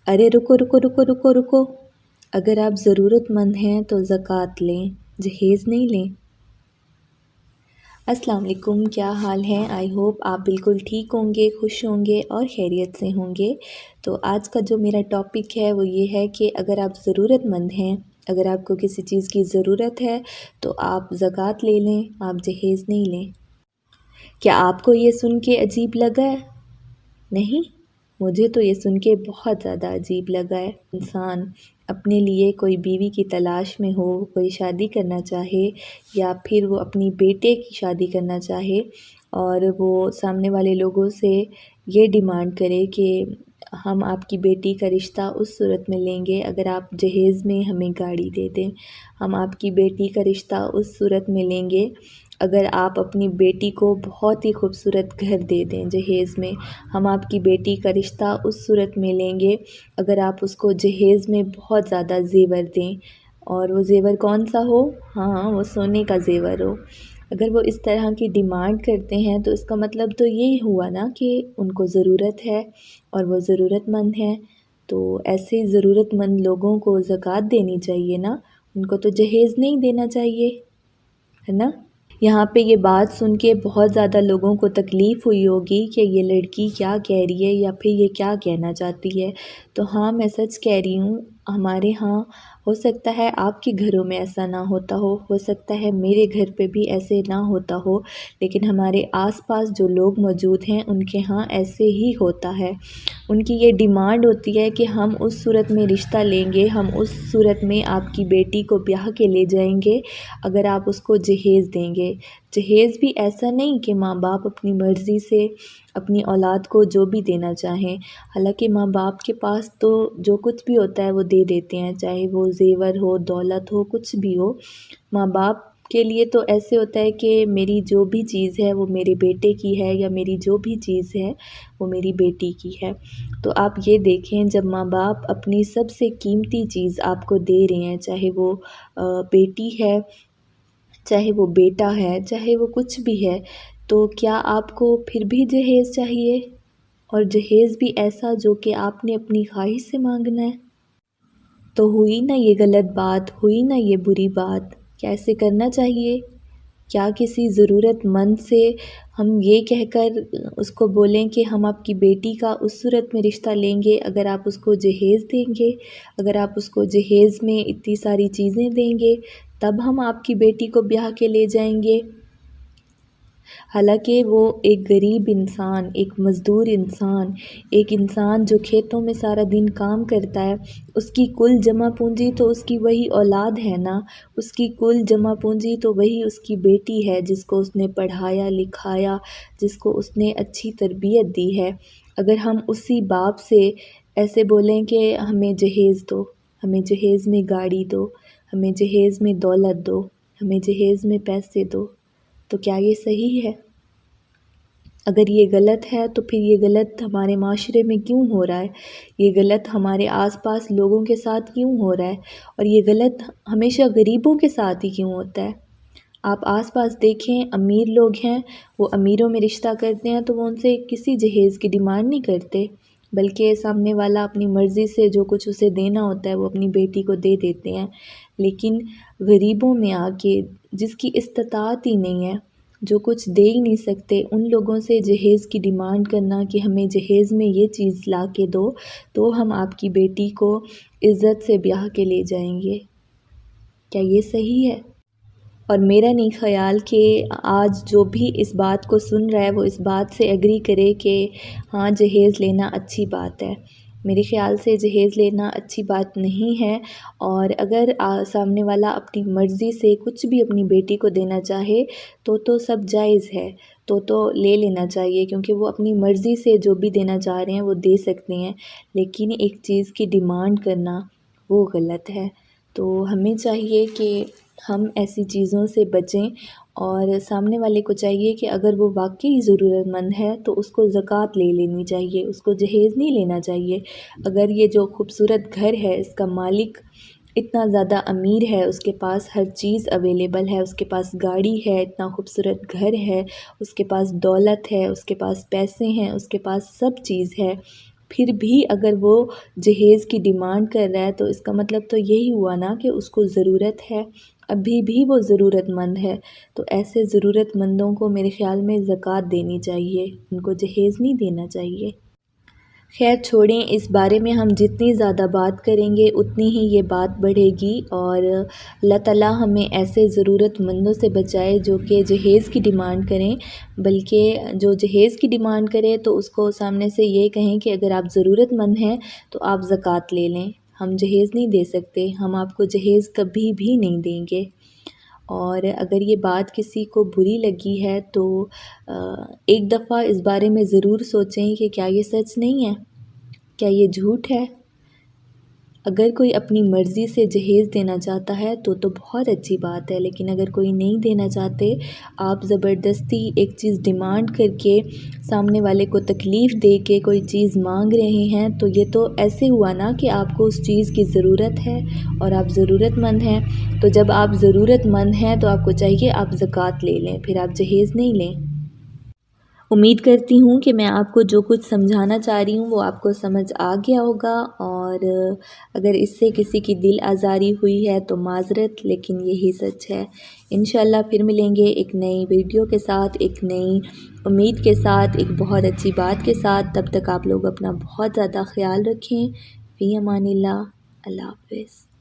अरे रुको रुको रुको रुको रुको। अगर आप ज़रूरतमंद हैं तो ज़कात लें, जहेज़ नहीं लें। अस्सलाम वालेकुम, क्या हाल है? आई होप आप बिल्कुल ठीक होंगे, खुश होंगे और खैरियत से होंगे। तो आज का जो मेरा टॉपिक है वो ये है कि अगर आप ज़रूरतमंद हैं, अगर आपको किसी चीज़ की ज़रूरत है तो आप ज़कात ले लें, आप जहेज़ नहीं लें। क्या आपको ये सुन के अजीब लगा है? नहीं, मुझे तो ये सुन के बहुत ज़्यादा अजीब लगा है। इंसान अपने लिए कोई बीवी की तलाश में हो, कोई शादी करना चाहे या फिर वो अपनी बेटे की शादी करना चाहे और वो सामने वाले लोगों से ये डिमांड करे कि हम आपकी बेटी का रिश्ता उस सूरत में लेंगे अगर आप जहेज़ में हमें गाड़ी दे दें। हम आपकी बेटी का रिश्ता उस सूरत में लेंगे अगर आप अपनी बेटी को बहुत ही खूबसूरत घर दे दें जहेज़ में। हम आपकी बेटी का रिश्ता उस सूरत में लेंगे अगर आप उसको जहेज़ में बहुत ज़्यादा ज़ेवर दें, और वो ज़ेवर कौन सा हो? हाँ, वो सोने का ज़ेवर हो। अगर वो इस तरह की डिमांड करते हैं तो इसका मतलब तो यही हुआ ना कि उनको ज़रूरत है और वो ज़रूरतमंद हैं। तो ऐसे ज़रूरतमंद लोगों को ज़कात देनी चाहिए ना, उनको तो जहेज़ नहीं देना चाहिए, है ना? यहाँ पे ये बात सुन के बहुत ज़्यादा लोगों को तकलीफ़ हुई होगी कि ये लड़की क्या कह रही है या फिर ये क्या कहना चाहती है। तो हाँ, मैं सच कह रही हूँ, हमारे यहाँ हो सकता है आपके घरों में ऐसा ना होता हो सकता है मेरे घर पे भी ऐसे ना होता हो, लेकिन हमारे आसपास जो लोग मौजूद हैं उनके यहाँ ऐसे ही होता है। उनकी ये डिमांड होती है कि हम उस सूरत में रिश्ता लेंगे, हम उस सूरत में आपकी बेटी को ब्याह के ले जाएंगे अगर आप उसको जहेज़ देंगे। जहेज़ भी ऐसा नहीं कि माँ बाप अपनी मर्ज़ी से अपनी औलाद को जो भी देना चाहें। हालांकि माँ बाप के पास तो जो कुछ भी होता है वो दे देते हैं, चाहे वो ज़ेवर हो, दौलत हो, कुछ भी हो। माँ बाप के लिए तो ऐसे होता है कि मेरी जो भी चीज़ है वो मेरे बेटे की है या मेरी जो भी चीज़ है वो मेरी बेटी की है। तो आप ये देखें, जब माँ बाप अपनी सबसे कीमती चीज़ आपको दे रहे हैं, चाहे वो बेटी है, चाहे वो बेटा है, चाहे वो कुछ भी है, तो क्या आपको फिर भी जहेज़ चाहिए? और जहेज़ भी ऐसा जो कि आपने अपनी ख्वाहिश से मांगना है? तो हुई ना ये गलत बात, हुई ना ये बुरी बात। क्या ऐसे करना चाहिए? क्या किसी ज़रूरतमंद से हम ये कहकर उसको बोलें कि हम आपकी बेटी का उस सूरत में रिश्ता लेंगे अगर आप उसको जहेज़ देंगे, अगर आप उसको जहेज़ में इतनी सारी चीज़ें देंगे तब हम आपकी बेटी को ब्याह के ले जाएंगे। हालांकि वो एक गरीब इंसान, एक मज़दूर इंसान, एक इंसान जो खेतों में सारा दिन काम करता है, उसकी कुल जमा पूंजी तो उसकी वही औलाद है ना, उसकी कुल जमा पूंजी तो वही उसकी बेटी है जिसको उसने पढ़ाया लिखाया, जिसको उसने अच्छी तरबियत दी है। अगर हम उसी बाप से ऐसे बोलें कि हमें जहेज़ दो, हमें जहेज़ में गाड़ी दो, हमें जहेज़ में दौलत दो, हमें जहेज़ में पैसे दो, तो क्या ये सही है? अगर ये गलत है तो फिर ये गलत हमारे माशरे में क्यों हो रहा है? ये गलत हमारे आसपास लोगों के साथ क्यों हो रहा है? और ये गलत हमेशा गरीबों के साथ ही क्यों होता है? आप आसपास देखें, अमीर लोग हैं, वो अमीरों में रिश्ता करते हैं तो वो उनसे किसी जहेज़ की डिमांड नहीं करते, बल्कि सामने वाला अपनी मर्ज़ी से जो कुछ उसे देना होता है वो अपनी बेटी को दे देते हैं। लेकिन गरीबों में आके, जिसकी इस्तिताअत ही नहीं है, जो कुछ दे ही नहीं सकते, उन लोगों से जहेज़ की डिमांड करना कि हमें जहेज़ में ये चीज़ ला के दो तो हम आपकी बेटी को इज़्ज़त से ब्याह के ले जाएंगे। क्या ये सही है? और मेरा नहीं ख़याल कि आज जो भी इस बात को सुन रहा है वो इस बात से एग्री करे कि हाँ, जहेज़ लेना अच्छी बात है। मेरे ख़्याल से जहेज़ लेना अच्छी बात नहीं है। और अगर सामने वाला अपनी मर्ज़ी से कुछ भी अपनी बेटी को देना चाहे तो सब जायज़ है, तो ले लेना चाहिए, क्योंकि वो अपनी मर्ज़ी से जो भी देना चाह रहे हैं वो दे सकते हैं। लेकिन एक चीज़ की डिमांड करना वो गलत है। तो हमें चाहिए कि हम ऐसी चीज़ों से बचें, और सामने वाले को चाहिए कि अगर वो वाक़ई ज़रूरतमंद है तो उसको ज़कात ले लेनी चाहिए, उसको जहेज़ नहीं लेना चाहिए। अगर ये जो खूबसूरत घर है इसका मालिक इतना ज़्यादा अमीर है, उसके पास हर चीज़ अवेलेबल है, उसके पास गाड़ी है, इतना खूबसूरत घर है, उसके पास दौलत है, उसके पास पैसे हैं, उसके पास सब चीज़ है, پھر بھی اگر وہ جہیز کی ڈیمانڈ کر رہا ہے تو اس کا مطلب تو یہی ہوا نا کہ اس کو ضرورت ہے، ابھی بھی وہ ضرورت مند ہے۔ تو ایسے ضرورت مندوں کو میرے خیال میں زکوٰۃ دینی چاہیے، ان کو جہیز نہیں دینا چاہیے۔ خیر چھوڑیں، اس بارے میں ہم جتنی زیادہ بات کریں گے اتنی ہی یہ بات بڑھے گی، اور اللہ تعالیٰ ہمیں ایسے ضرورت مندوں سے بچائے جو کہ جہیز کی ڈیمانڈ کریں، بلکہ جو جہیز کی ڈیمانڈ کرے تو اس کو سامنے سے یہ کہیں کہ اگر آپ ضرورت مند ہیں تو آپ زکوٰۃ لے لیں، ہم جہیز نہیں دے سکتے، ہم آپ کو جہیز کبھی بھی نہیں دیں گے۔ اور اگر یہ بات کسی کو بری لگی ہے تو ایک دفعہ اس بارے میں ضرور سوچیں کہ کیا یہ سچ نہیں ہے، کیا یہ جھوٹ ہے۔ اگر کوئی اپنی مرضی سے جہیز دینا چاہتا ہے تو بہت اچھی بات ہے، لیکن اگر کوئی نہیں دینا چاہتے، آپ زبردستی ایک چیز ڈیمانڈ کر کے سامنے والے کو تکلیف دے کے کوئی چیز مانگ رہے ہیں تو یہ تو ایسے ہوا نا کہ آپ کو اس چیز کی ضرورت ہے اور آپ ضرورت مند ہیں۔ تو جب آپ ضرورت مند ہیں تو آپ کو چاہیے آپ زکوٰۃ لے لیں، پھر آپ جہیز نہیں لیں۔ امید کرتی ہوں کہ میں آپ کو جو کچھ سمجھانا چاہ رہی ہوں وہ آپ کو سمجھ آ گیا ہوگا، اور اگر اس سے کسی کی دل آزاری ہوئی ہے تو معذرت، لیکن یہی سچ ہے۔ انشاءاللہ پھر ملیں گے ایک نئی ویڈیو کے ساتھ، ایک نئی امید کے ساتھ، ایک بہت اچھی بات کے ساتھ۔ تب تک آپ لوگ اپنا بہت زیادہ خیال رکھیں۔ فی امان اللہ، اللہ حافظ۔